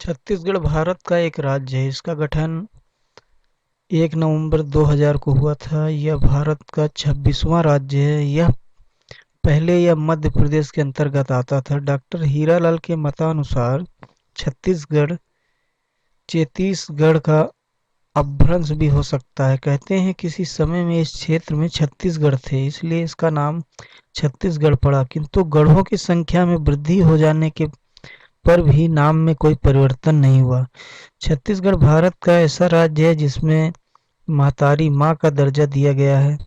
छत्तीसगढ़ भारत का एक राज्य है। इसका गठन 1 नवंबर 2000 को हुआ था। यह भारत का 26वां राज्य है। यह मध्य प्रदेश के अंतर्गत आता था। डॉक्टर हीरालाल के मतानुसार छत्तीसगढ़ चेतीसगढ़ का अपभ्रंश भी हो सकता है। कहते हैं किसी समय में इस क्षेत्र में 36 गढ़ थे, इसलिए इसका नाम छत्तीसगढ़ पड़ा। किंतु गढ़ों की संख्या में वृद्धि हो जाने के पर भी नाम में कोई परिवर्तन नहीं हुआ। छत्तीसगढ़ भारत का ऐसा राज्य है जिसमें महतारी माँ का दर्जा दिया गया है।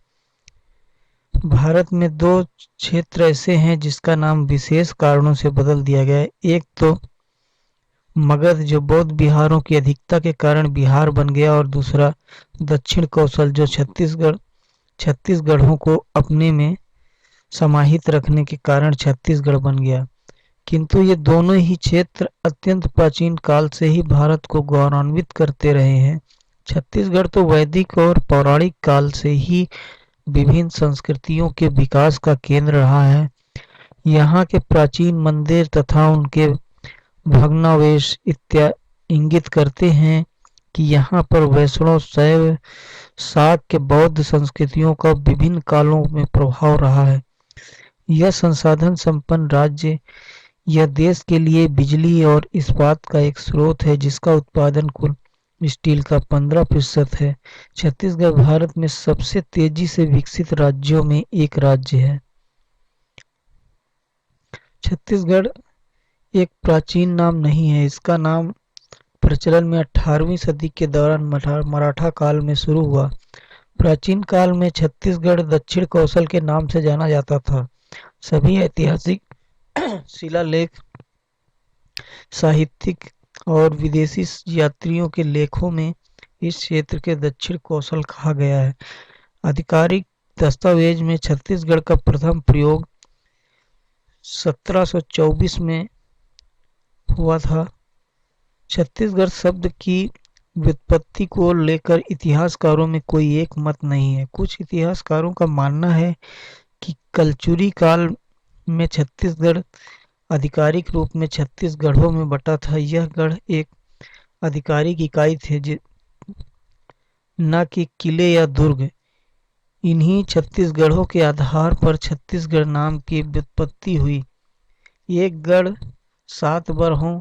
भारत में दो क्षेत्र ऐसे हैं जिसका नाम विशेष कारणों से बदल दिया गया है। एक तो मगध जो बौद्ध बिहारों की अधिकता के कारण बिहार बन गया, और दूसरा दक्षिण कौशल जो छत्तीसगढ़ों को अपने में समाहित रखने के कारण छत्तीसगढ़ बन गया। किंतु ये दोनों ही क्षेत्र अत्यंत प्राचीन काल से ही भारत को गौरवान्वित करते रहे हैं। छत्तीसगढ़ तो वैदिक और पौराणिक काल से ही विभिन्न संस्कृतियों के विकास का केंद्र रहा है। यहाँ के प्राचीन मंदिर तथा उनके भग्नावशेष इंगित करते हैं कि यहाँ पर वैष्णव, शैव, शाक्त बौद्ध संस्कृतियों का विभिन्न कालों में प्रभाव रहा है। यह संसाधन संपन्न राज्य यह देश के लिए बिजली और इस्पात का एक स्रोत है, जिसका उत्पादन कुल स्टील का 15% है। छत्तीसगढ़ भारत में सबसे तेजी से विकसित राज्यों में एक राज्य है। छत्तीसगढ़ एक प्राचीन नाम नहीं है। इसका नाम प्रचलन में 18वीं सदी के दौरान मराठा काल में शुरू हुआ। प्राचीन काल में छत्तीसगढ़ दक्षिण कौशल के नाम से जाना जाता था। सभी ऐतिहासिक शिलालेख, साहित्यिक और विदेशी यात्रियों के लेखों में इस क्षेत्र के दक्षिण कौशल कहा गया है। आधिकारिक दस्तावेज में छत्तीसगढ़ का प्रथम प्रयोग 1724 में हुआ था। छत्तीसगढ़ शब्द की व्युत्पत्ति को लेकर इतिहासकारों में कोई एक मत नहीं है। कुछ इतिहासकारों का मानना है कि कलचुरी काल में छत्तीसगढ़ आधिकारिक रूप में 36 गढ़ों में बटा था। यह गढ़ एक आधिकारिक इकाई थे, न कि किले या दुर्ग। इन्हीं 36 गढ़ों के आधार पर छत्तीसगढ़ नाम की व्युत्पत्ति हुई। एक गढ़ 7 बरहों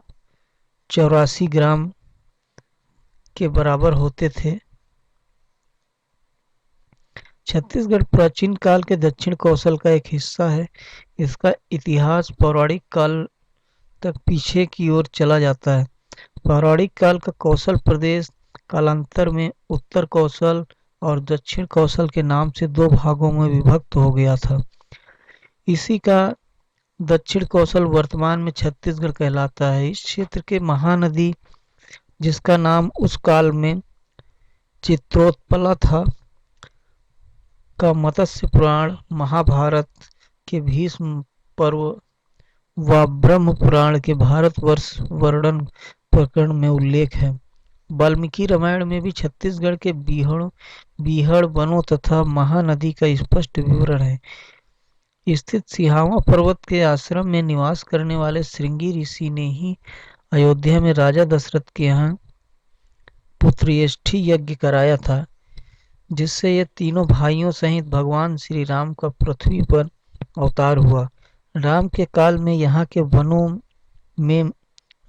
84 ग्राम के बराबर होते थे। छत्तीसगढ़ प्राचीन काल के दक्षिण कौशल का एक हिस्सा है। इसका इतिहास पौराणिक काल तक पीछे की ओर चला जाता है। पौराणिक काल का कौशल प्रदेश कालांतर में उत्तर कौशल और दक्षिण कौशल के नाम से दो भागों में विभक्त हो गया था। इसी का दक्षिण कौशल वर्तमान में छत्तीसगढ़ कहलाता है। इस क्षेत्र के महानदी, जिसका नाम उस काल में चित्रोत्पला था, का मत्स्य पुराण, महाभारत के भीष्म पर्व व ब्रह्म पुराण के भारतवर्ष वर्णन प्रकरण में उल्लेख है। वाल्मीकि रामायण में भी छत्तीसगढ़ के बीहड़ वनों तथा महानदी का स्पष्ट विवरण है। स्थित सिहावा पर्वत के आश्रम में निवास करने वाले श्रृंगी ऋषि ने ही अयोध्या में राजा दशरथ के यहाँ पुत्रेष्ठी यज्ञ कराया था, जिससे ये तीनों भाइयों सहित भगवान श्री राम का पृथ्वी पर अवतार हुआ। राम के काल में यहाँ के वनों में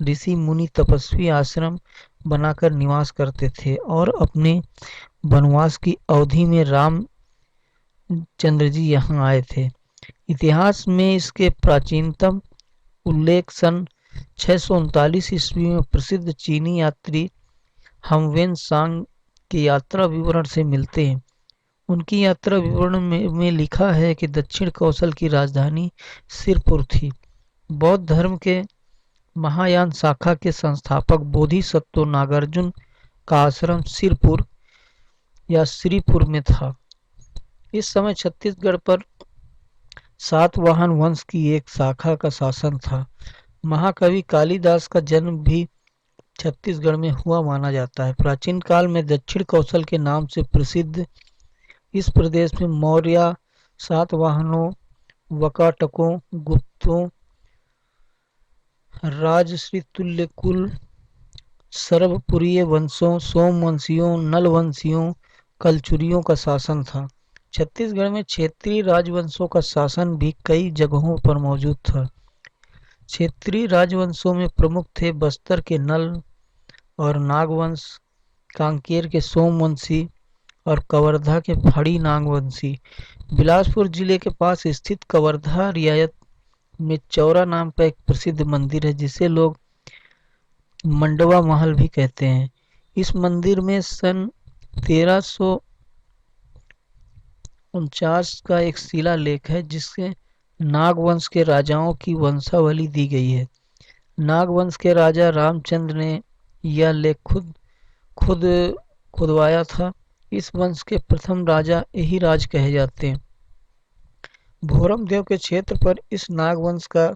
ऋषि मुनि तपस्वी आश्रम बनाकर निवास करते थे, और अपने वनवास की अवधि में रामचंद्र जी यहाँ आए थे। इतिहास में इसके प्राचीनतम उल्लेख सन 639 ईस्वी में प्रसिद्ध चीनी यात्री हमवेन सांग की यात्रा विवरण से मिलते हैं। उनकी यात्रा विवरण में लिखा है कि दक्षिण कौशल की राजधानी सिरपुर थी। बौद्ध धर्म के महायान शाखा के संस्थापक बोधिसत्व नागार्जुन का आश्रम सिरपुर या श्रीपुर में था। इस समय छत्तीसगढ़ पर सातवाहन वंश की एक शाखा का शासन था। महाकवि कालिदास का जन्म भी छत्तीसगढ़ में हुआ माना जाता है। प्राचीन काल में दक्षिण कौशल के नाम से प्रसिद्ध इस प्रदेश में मौर्य, सातवाहनों, वकाटकों, गुप्तों, राजश्री तुल्य कुल सर्वपुरीय वंशों, सोमवंशियों, नलवंशियों, कलचुरियों का शासन था। छत्तीसगढ़ में क्षेत्रीय राजवंशों का शासन भी कई जगहों पर मौजूद था। क्षेत्रीय राजवंशों में प्रमुख थे बस्तर के नल और नागवंश, कांकेर के सोमवंशी और कवर्धा के फड़ी नागवंशी। बिलासपुर जिले के पास स्थित कवर्धा रियायत में चौरा नाम का एक प्रसिद्ध मंदिर है जिसे लोग मंडवा महल भी कहते हैं। इस मंदिर में सन 1349 का एक शिलालेख है जिससे नागवंश के राजाओं की वंशावली दी गई है। नागवंश के राजा रामचंद्र ने यह लेख खुद खुदवाया था। इस वंश के प्रथम राजा यही राज कहे जाते हैं। भोरमदेव के क्षेत्र पर इस नागवंश का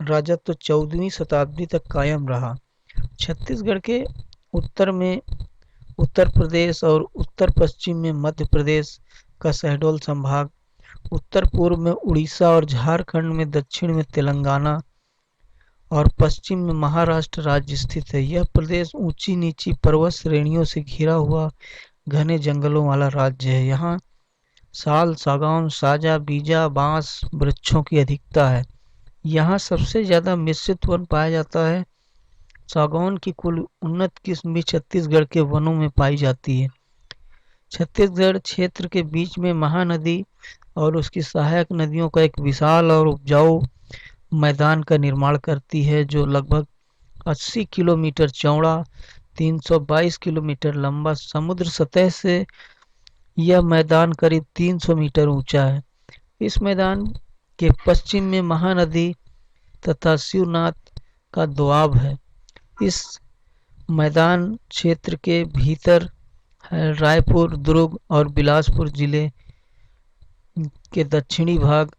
राजत्व 14वीं शताब्दी तक कायम रहा। छत्तीसगढ़ के उत्तर में उत्तर प्रदेश और उत्तर पश्चिम में मध्य प्रदेश का शहडोल संभाग, उत्तर पूर्व में उड़ीसा और झारखंड में, दक्षिण में तेलंगाना और पश्चिम में महाराष्ट्र राज्य स्थित है। यह प्रदेश ऊंची नीची पर्वत श्रेणियों से घिरा हुआ घने जंगलों वाला राज्य है। यहाँ साल, सागौन, साजा, बीजा, बांस वृक्षों की अधिकता है। यहाँ सबसे ज्यादा मिश्रित वन पाया जाता है। सागौन की कुल उन्नत किस्म भी छत्तीसगढ़ के वनों में पाई जाती है। छत्तीसगढ़ क्षेत्र के बीच में महानदी और उसकी सहायक नदियों का एक विशाल और उपजाऊ मैदान का निर्माण करती है जो लगभग 80 किलोमीटर चौड़ा, 322 किलोमीटर लंबा। समुद्र सतह से यह मैदान करीब 300 मीटर ऊंचा है। इस मैदान के पश्चिम में महानदी तथा शिवनाथ का दोआब है। इस मैदान क्षेत्र के भीतर रायपुर, दुर्ग और बिलासपुर जिले के दक्षिणी भाग।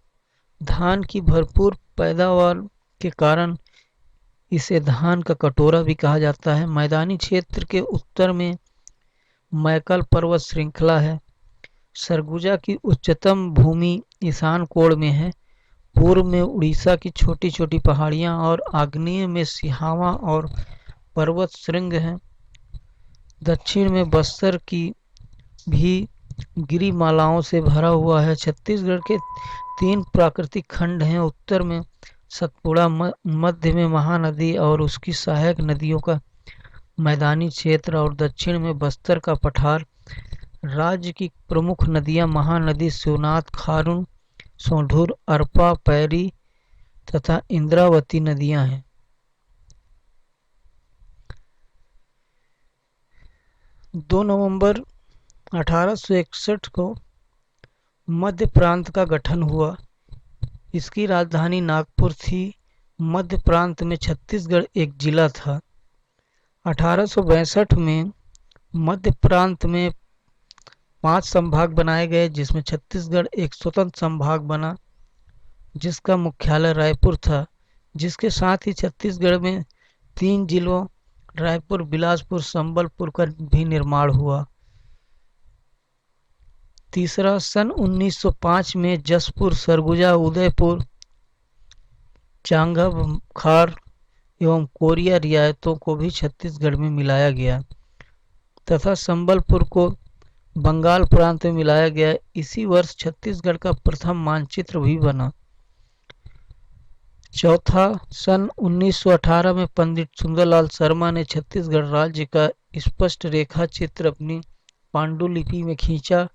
धान की भरपूर पैदावार के कारण इसे धान का कटोरा भी कहा जाता है। मैदानी क्षेत्र के उत्तर में मैकल पर्वत श्रृंखला है। सरगुजा की उच्चतम भूमि ईशान कोण में है। पूर्व में उड़ीसा की छोटी छोटी पहाड़ियां और आग्नेय में सिहावा और पर्वत श्रृंग हैं। दक्षिण में बस्तर की भी गिरिमालाओं से भरा हुआ है। छत्तीसगढ़ के 3 प्राकृतिक खंड हैं। उत्तर में सतपुड़ा, मध्य में महानदी और उसकी सहायक नदियों का मैदानी क्षेत्र और दक्षिण में बस्तर का पठार। राज्य की प्रमुख नदियां महानदी शिवनाथ, खारून, सोंढूर, अरपा, पैरी तथा इंद्रावती नदियां हैं। 2 नवंबर 1861 को मध्य प्रांत का गठन हुआ। इसकी राजधानी नागपुर थी। मध्य प्रांत में छत्तीसगढ़ एक जिला था। 1862 में मध्य प्रांत में 5 संभाग बनाए गए जिसमें छत्तीसगढ़ एक स्वतंत्र संभाग बना जिसका मुख्यालय रायपुर था। जिसके साथ ही छत्तीसगढ़ में 3 जिलों रायपुर, बिलासपुर, संबलपुर का भी निर्माण हुआ। तीसरा, सन 1905 में जसपुर, सरगुजा, उदयपुर, चांगखार एवं कोरिया रियायतों को भी छत्तीसगढ़ में मिलाया गया तथा संबलपुर को बंगाल प्रांत में मिलाया गया। इसी वर्ष छत्तीसगढ़ का प्रथम मानचित्र भी बना। चौथा, सन 1918 में पंडित सुंदरलाल शर्मा ने छत्तीसगढ़ राज्य का स्पष्ट रेखा चित्र अपनी पांडुलिपि में खींचा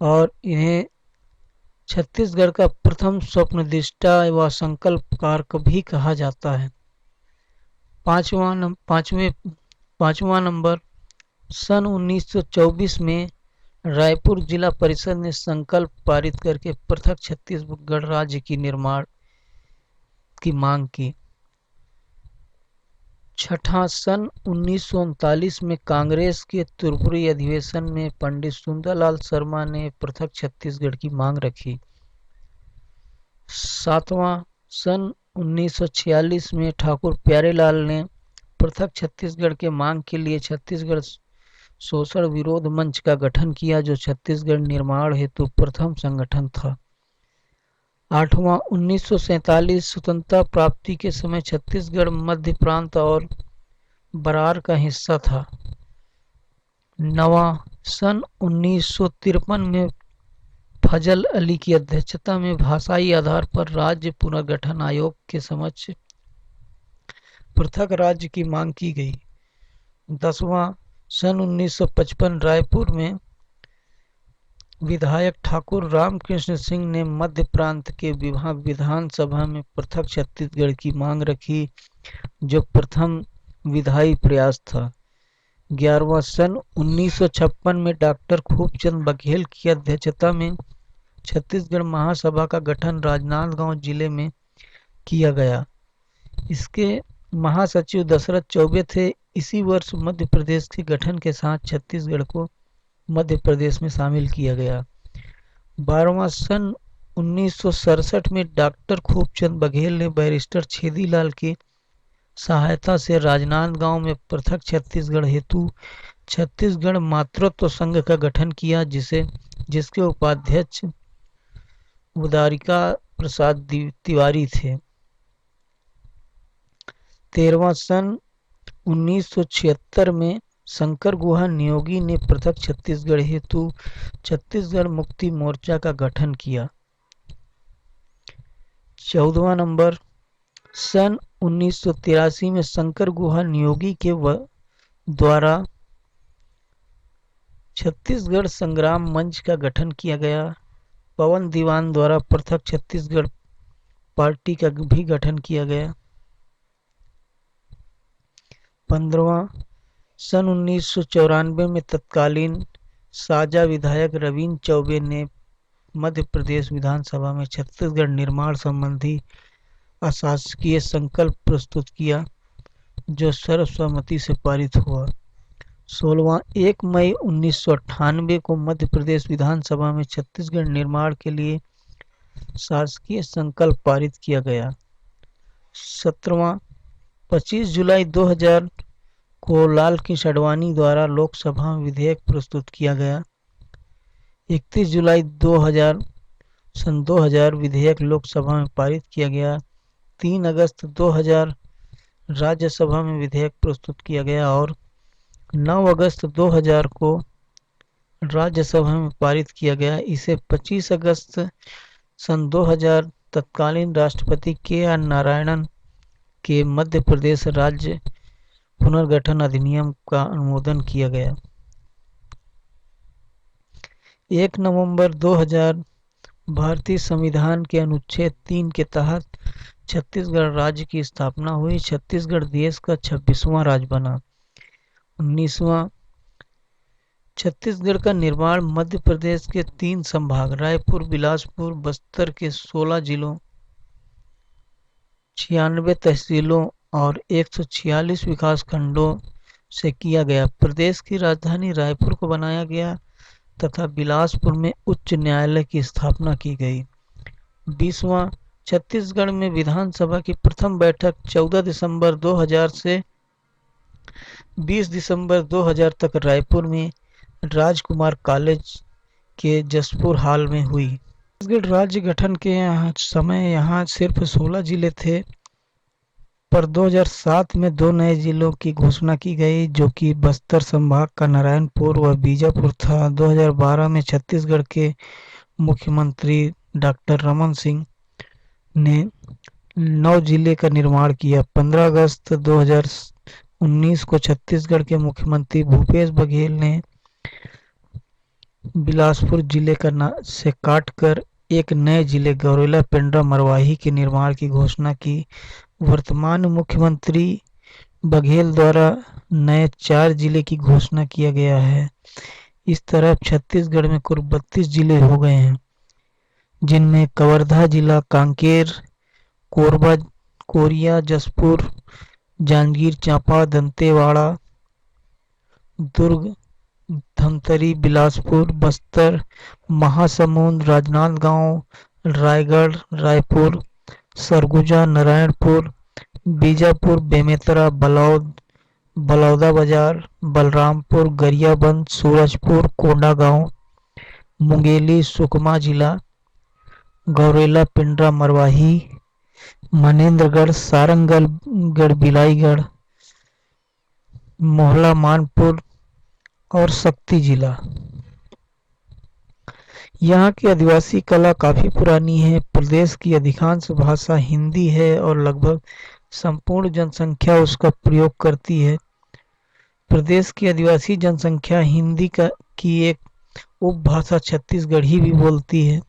और इन्हें छत्तीसगढ़ का प्रथम स्वप्नदृष्टा व संकल्पकार भी कहा जाता है। पांचवा नंबर, सन 1924 में रायपुर जिला परिषद ने संकल्प पारित करके पृथक छत्तीसगढ़ राज्य की निर्माण की मांग की। छठा, सन 1939 में कांग्रेस के त्रिपुरी अधिवेशन में पंडित सुंदरलाल शर्मा ने पृथक छत्तीसगढ़ की मांग रखी। सातवां, सन 1946 में ठाकुर प्यारेलाल ने पृथक छत्तीसगढ़ के मांग के लिए छत्तीसगढ़ शोषण विरोध मंच का गठन किया जो छत्तीसगढ़ निर्माण हेतु प्रथम संगठन था। आठवां, 1947 स्वतंत्रता प्राप्ति के समय छत्तीसगढ़ मध्य प्रांत और बरार का हिस्सा था। नवा, सन 1953 में फजल अली की अध्यक्षता में भाषाई आधार पर राज्य पुनर्गठन आयोग के समक्ष पृथक राज्य की मांग की गई। 10वां, सन 1955 रायपुर में विधायक ठाकुर रामकृष्ण सिंह ने मध्य प्रांत के विधानसभा में पृथक छत्तीसगढ़ की मांग रखी, जो प्रथम विधायी प्रयास था। 11वां, सन 1956 में डॉक्टर खूबचंद बघेल की अध्यक्षता में छत्तीसगढ़ महासभा का गठन राजनांदगांव जिले में किया गया। इसके महासचिव दशरथ चौबे थे। इसी वर्ष मध्य प्रदेश के गठन के साथ छत्तीसगढ़ को मध्य प्रदेश में शामिल किया गया। 12वां, सन 1967 में डॉक्टर खूबचंद बघेल ने बैरिस्टर छेदीलाल की सहायता से राजनांदगांव में पृथक छत्तीसगढ़ हेतु छत्तीसगढ़ मातृत्व संघ का गठन किया, जिसके उपाध्यक्ष उदारिका प्रसाद तिवारी थे। 13वां, सन 1976 में शंकर गुहा नियोगी ने पृथक छत्तीसगढ़ हेतु छत्तीसगढ़ मुक्ति मोर्चा का गठन किया। 14वां नंबर, सन 1983 में शंकर गुहा नियोगी के द्वारा छत्तीसगढ़ संग्राम मंच का गठन किया गया। पवन दीवान द्वारा पृथक छत्तीसगढ़ पार्टी का भी गठन किया गया। 15वां, सन 1994 में तत्कालीन साजा विधायक रविंद्र चौबे ने मध्य प्रदेश विधानसभा में छत्तीसगढ़ निर्माण संबंधी अशासकीय संकल्प प्रस्तुत किया, जो सर्वसम्मति से पारित हुआ। 16वां, 1 मई 1998 को मध्य प्रदेश विधानसभा में छत्तीसगढ़ निर्माण के लिए शासकीय संकल्प पारित किया गया। 17वां, 25 जुलाई 2000 को लाल कृष्ण आडवाणी द्वारा लोकसभा में विधेयक प्रस्तुत किया गया। 31 जुलाई 2000 विधेयक लोकसभा में पारित किया गया। 3 अगस्त 2000 राज्यसभा में विधेयक प्रस्तुत किया गया और 9 अगस्त 2000 को राज्यसभा में पारित किया गया। इसे 25 अगस्त सन 2000 तत्कालीन राष्ट्रपति के.आर. नारायणन के मध्य प्रदेश राज्य पुनर्गठन अधिनियम का अनुमोदन किया गया। 1 नवंबर 2000 भारतीय संविधान के अनुच्छेद 3 के तहत छत्तीसगढ़ राज्य की स्थापना हुई। छत्तीसगढ़ देश का 26वां राज्य बना। 19वां, छत्तीसगढ़ का निर्माण मध्य प्रदेश के 3 संभाग रायपुर, बिलासपुर, बस्तर के 16 जिलों, 96 तहसीलों और 146 विकास खंडों से किया गया। प्रदेश की राजधानी रायपुर को बनाया गया तथा बिलासपुर में उच्च न्यायालय की स्थापना की गई। 20वां, छत्तीसगढ़ में विधानसभा की प्रथम बैठक 14 दिसंबर 2000 से 20 दिसंबर 2000 तक रायपुर में राजकुमार कॉलेज के जसपुर हॉल में हुई। छत्तीसगढ़ राज्य गठन के समय यहाँ सिर्फ 16 जिले थे, पर 2007 में 2 नए जिलों की घोषणा की गई, जो कि बस्तर संभाग का नारायणपुर व बीजापुर था। 2012 में छत्तीसगढ़ के मुख्यमंत्री डॉक्टर रमन सिंह ने 9 जिले का निर्माण किया। 15 अगस्त 2019 को छत्तीसगढ़ के मुख्यमंत्री भूपेश बघेल ने बिलासपुर जिले का से काटकर एक नए जिले गौरेला पेंड्रा मरवाही के निर्माण की घोषणा की। वर्तमान मुख्यमंत्री बघेल द्वारा नए 4 जिले की घोषणा किया गया है। इस तरह छत्तीसगढ़ में कुल 32 जिले हो गए हैं, जिनमें कवर्धा जिला, कांकेर, कोरबा, कोरिया, जशपुर, जांजगीर चांपा, दंतेवाड़ा, दुर्ग, धमतरी, बिलासपुर, बस्तर, महासमुंद, राजनांदगांव, रायगढ़, रायपुर, सरगुजा, नारायणपुर, बीजापुर, बेमेतरा, बलौद, बलौदाबाजार, बलरामपुर, गरियाबंद, सूरजपुर, कोंडागांव, मुंगेली, सुकमा जिला, गौरेला पेंड्रा मरवाही, मनेन्द्रगढ़, सारंगगढ़, बिलाईगढ़, मोहला मानपुर और शक्ति जिला। यहाँ की आदिवासी कला काफी पुरानी है। प्रदेश की अधिकांश भाषा हिंदी है और लगभग संपूर्ण जनसंख्या उसका प्रयोग करती है। प्रदेश की आदिवासी जनसंख्या हिंदी की एक उपभाषा छत्तीसगढ़ी भी बोलती है।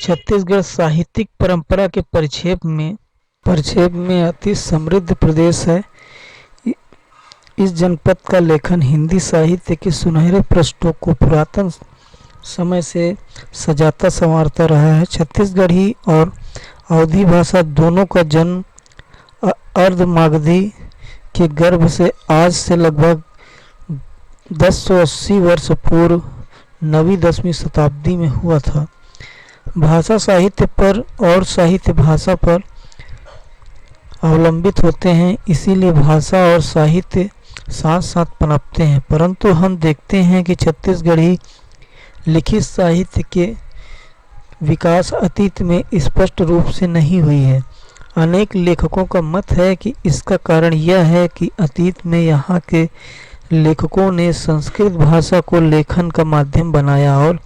छत्तीसगढ़ साहित्यिक परंपरा के परिक्षेप में अति समृद्ध प्रदेश है। इस जनपद का लेखन हिंदी साहित्य के सुनहरे पृष्ठों को पुरातन समय से सजाता संवारता रहा है। छत्तीसगढ़ी और अवधी भाषा दोनों का जन्म अर्धमागधी के गर्भ से आज से लगभग 1080 वर्ष पूर्व 9वीं-10वीं शताब्दी में हुआ था। भाषा साहित्य पर और साहित्य भाषा पर अवलंबित होते हैं, इसीलिए भाषा और साहित्य साथ साथ पनपते हैं। परंतु हम देखते हैं कि छत्तीसगढ़ी लिखित साहित्य के विकास अतीत में स्पष्ट रूप से नहीं हुई है। अनेक लेखकों का मत है कि इसका कारण यह है कि अतीत में यहाँ के लेखकों ने संस्कृत भाषा को लेखन का माध्यम बनाया और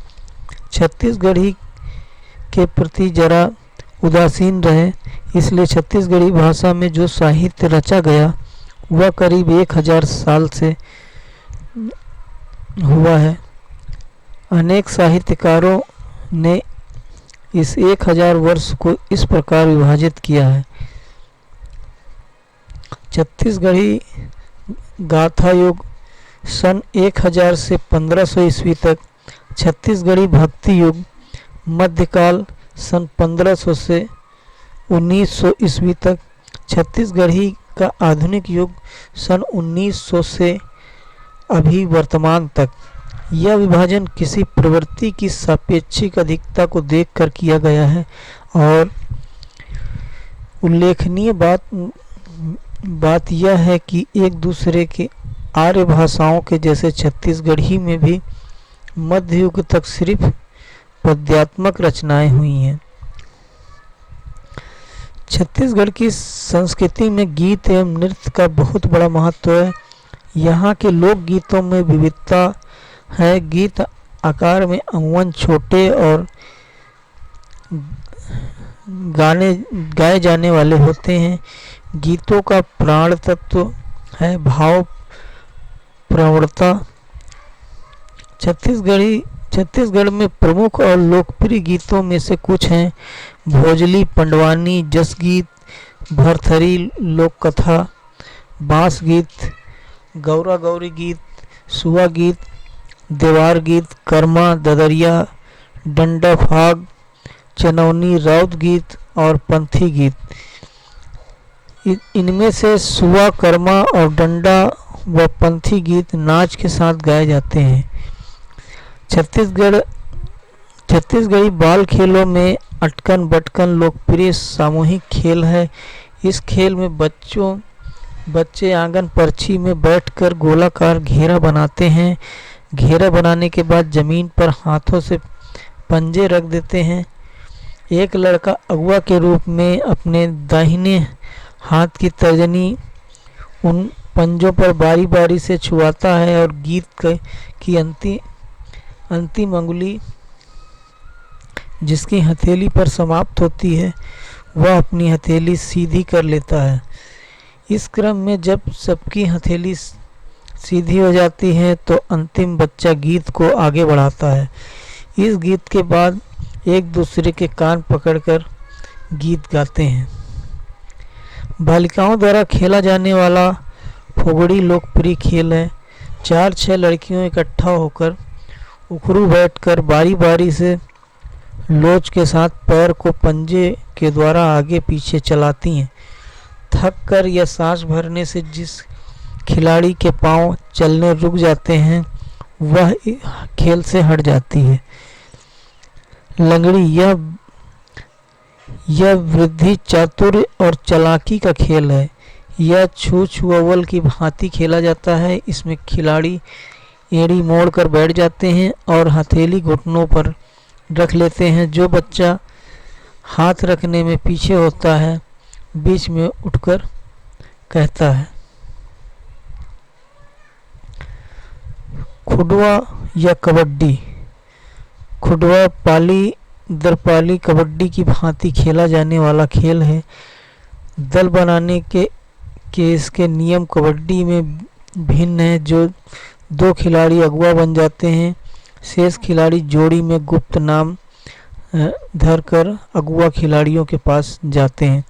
छत्तीसगढ़ी के प्रति जरा उदासीन रहे। इसलिए छत्तीसगढ़ी भाषा में जो साहित्य रचा गया वह करीब 1000 साल से हुआ है। अनेक साहित्यकारों ने इस 1000 वर्ष को इस प्रकार विभाजित किया है। छत्तीसगढ़ी गाथा युग सन 1000 से 1500 ईस्वी तक, छत्तीसगढ़ी भक्ति युग मध्यकाल सन 1500 से 1900 ईस्वी तक, छत्तीसगढ़ी का आधुनिक युग सन 1900 से अभी वर्तमान तक। यह विभाजन किसी प्रवृत्ति की सापेक्षिक अधिकता को देखकर किया गया है और उल्लेखनीय बात यह है कि एक दूसरे के आर्य भाषाओं के जैसे छत्तीसगढ़ी में भी मध्य युग तक सिर्फ पद्यात्मक रचनाएं हुई हैं। छत्तीसगढ़ की संस्कृति में गीत एवं नृत्य का बहुत बड़ा महत्व है। यहाँ के लोक गीतों में विविधता है। गीत आकार में अमूमन छोटे और गाए जाने वाले होते हैं। गीतों का प्राण तत्व है भाव प्रवणता। छत्तीसगढ़ में प्रमुख और लोकप्रिय गीतों में से कुछ हैं भोजली, पंडवानी, जसगीत, भरथरी लोककथा, बांस गीत, गौरा गौरी गीत, सुआ गीत, देवार गीत, कर्मा, ददरिया, डंडा फाग, चनौनी, राउत गीत और पंथी गीत। इनमें से सुआ, कर्मा और डंडा व पंथी गीत नाच के साथ गाए जाते हैं। छत्तीसगढ़ी बाल खेलों में अटकन बटकन लोकप्रिय सामूहिक खेल है। इस खेल में बच्चे आंगन परछी में बैठकर गोलाकार घेरा बनाते हैं। घेरा बनाने के बाद जमीन पर हाथों से पंजे रख देते हैं। एक लड़का अगुआ के रूप में अपने दाहिने हाथ की तर्जनी उन पंजों पर बारी बारी से छुआता है और गीत की अंतिम अंगुली जिसकी हथेली पर समाप्त होती है वह अपनी हथेली सीधी कर लेता है। इस क्रम में जब सबकी हथेली सीधी हो जाती है तो अंतिम बच्चा गीत को आगे बढ़ाता है। इस गीत के बाद एक दूसरे के कान पकड़कर गीत गाते हैं। बालिकाओं द्वारा खेला जाने वाला फोगड़ी लोकप्रिय खेल है। 4-6 लड़कियों इकट्ठा होकर उखरू बैठकर बारी बारी से लोच के साथ पैर को पंजे के द्वारा आगे पीछे चलाती हैं। थक कर या सांस भरने से जिस खिलाड़ी के पांव चलने रुक जाते हैं वह खेल से हट जाती है। लंगड़ी यह वृद्धि चातुर्य और चालाकी का खेल है। यह छू-छुअव्वल की भांति खेला जाता है। इसमें खिलाड़ी एड़ी मोड़ कर बैठ जाते हैं और हथेली घुटनों पर रख लेते हैं। जो बच्चा हाथ रखने में पीछे होता है बीच में उठकर कहता है खुडवा या कबड्डी। खुडवा पाली दर पाली कबड्डी की भांति खेला जाने वाला खेल है। दल बनाने के इसके नियम कबड्डी में भिन्न है, जो दो खिलाड़ी अगुआ बन जाते हैं। शेष खिलाड़ी जोड़ी में गुप्त नाम धरकर अगुआ खिलाड़ियों के पास जाते हैं।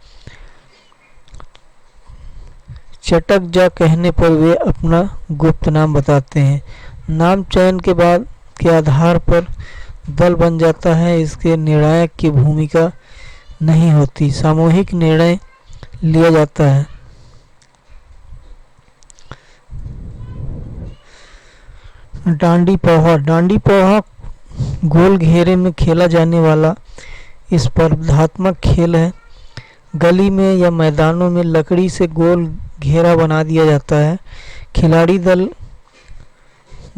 चटक जा कहने पर वे अपना गुप्त नाम बताते हैं। नाम चयन के आधार पर दल बन जाता है। इसके निर्णायक की भूमिका नहीं होती, सामूहिक निर्णय लिया जाता है। डांडी पोहा। डांडी पोहा गोल घेरे में खेला जाने वाला स्पर्धात्मक खेल है। गली में या मैदानों में लकड़ी से गोल घेरा बना दिया जाता है। खिलाड़ी दल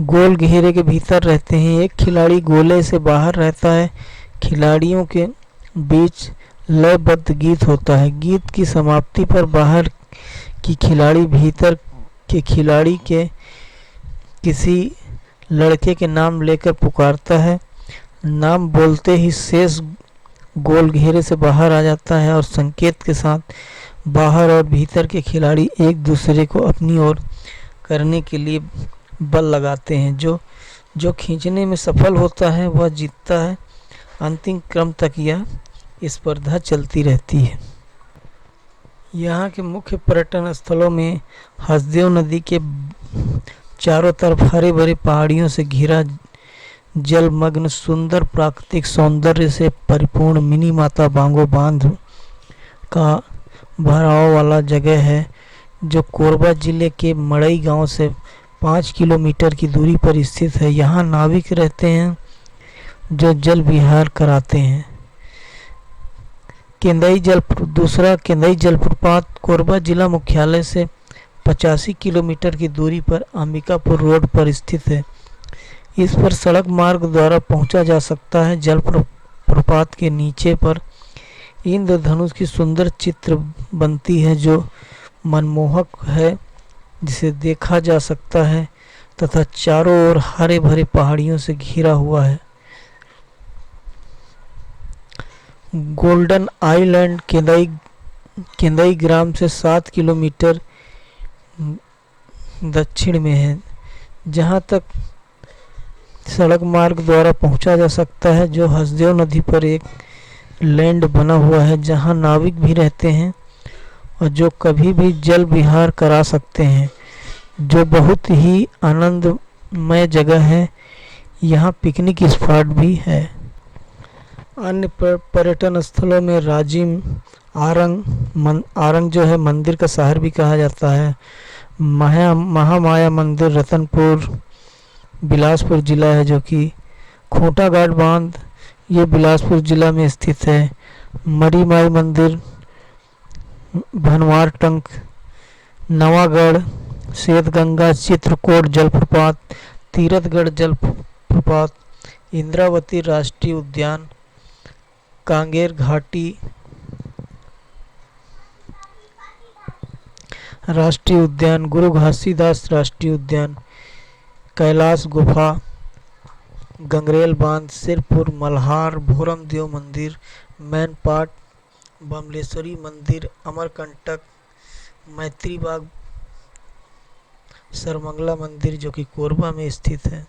गोल घेरे के भीतर रहते हैं। एक खिलाड़ी गोले से बाहर रहता है। खिलाड़ियों के बीच लयबद्ध गीत होता है। गीत की समाप्ति पर बाहर की खिलाड़ी भीतर के खिलाड़ी के किसी लड़के के नाम लेकर पुकारता है। नाम बोलते ही शेष गोल घेरे से बाहर आ जाता है और संकेत के साथ बाहर और भीतर के खिलाड़ी एक दूसरे को अपनी ओर करने के लिए बल लगाते हैं। जो खींचने में सफल होता है वह जीतता है। अंतिम क्रम तक यह स्पर्धा चलती रहती है। यहाँ के मुख्य पर्यटन स्थलों में हसदेव नदी के चारों तरफ हरे भरे पहाड़ियों से घिरा जलमग्न सुंदर प्राकृतिक सौंदर्य से परिपूर्ण मिनी माता बांगो बांध का भराव वाला जगह है, जो कोरबा जिले के मड़ई गांव से 5 किलोमीटर की दूरी पर स्थित है। यहाँ नाविक रहते हैं जो जल विहार कराते हैं। दूसरा केंदई जलप्रपात कोरबा जिला मुख्यालय से 85 किलोमीटर की दूरी पर अंबिकापुर रोड पर स्थित है। इस पर सड़क मार्ग द्वारा पहुंचा जा सकता है। जलप्रपात के नीचे पर इंद्रधनुष की सुंदर चित्र बनती है, जो मनमोहक है, जिसे देखा जा सकता है तथा चारों ओर हरे भरे पहाड़ियों से घिरा हुआ है। गोल्डन आइलैंड केंदई ग्राम से 7 किलोमीटर दक्षिण में है, जहां तक सड़क मार्ग द्वारा पहुंचा जा सकता है, जो हसदेव नदी पर एक लैंड बना हुआ है, जहां नाविक भी रहते हैं और जो कभी भी जल विहार करा सकते हैं, जो बहुत ही आनंदमय जगह है। यहाँ पिकनिक स्पॉट भी है। अन्य पर्यटन स्थलों में राजिम, आरंग जो है मंदिर का शहर भी कहा जाता है। महामाया मंदिर रतनपुर बिलासपुर जिला है, जो कि खोटा घाट बांध ये बिलासपुर जिला में स्थित है। मरी माई मंदिर भनवार टंक, नवागढ़, श्वेतगंगा, चित्रकूट जलप्रपात, तीरथगढ़ जलप्रपात, इंद्रावती राष्ट्रीय उद्यान, कांगेर घाटी राष्ट्रीय उद्यान, गुरु घासीदास राष्ट्रीय उद्यान, कैलाश गुफा, गंगरेल बांध, सिरपुर, मल्हार, भोरम देव मंदिर, मैनपाट, बमलेश्वरी मंदिर, अमरकंटक, मैत्री बाग, सरमंगला मंदिर जो कि कोरबा में स्थित है।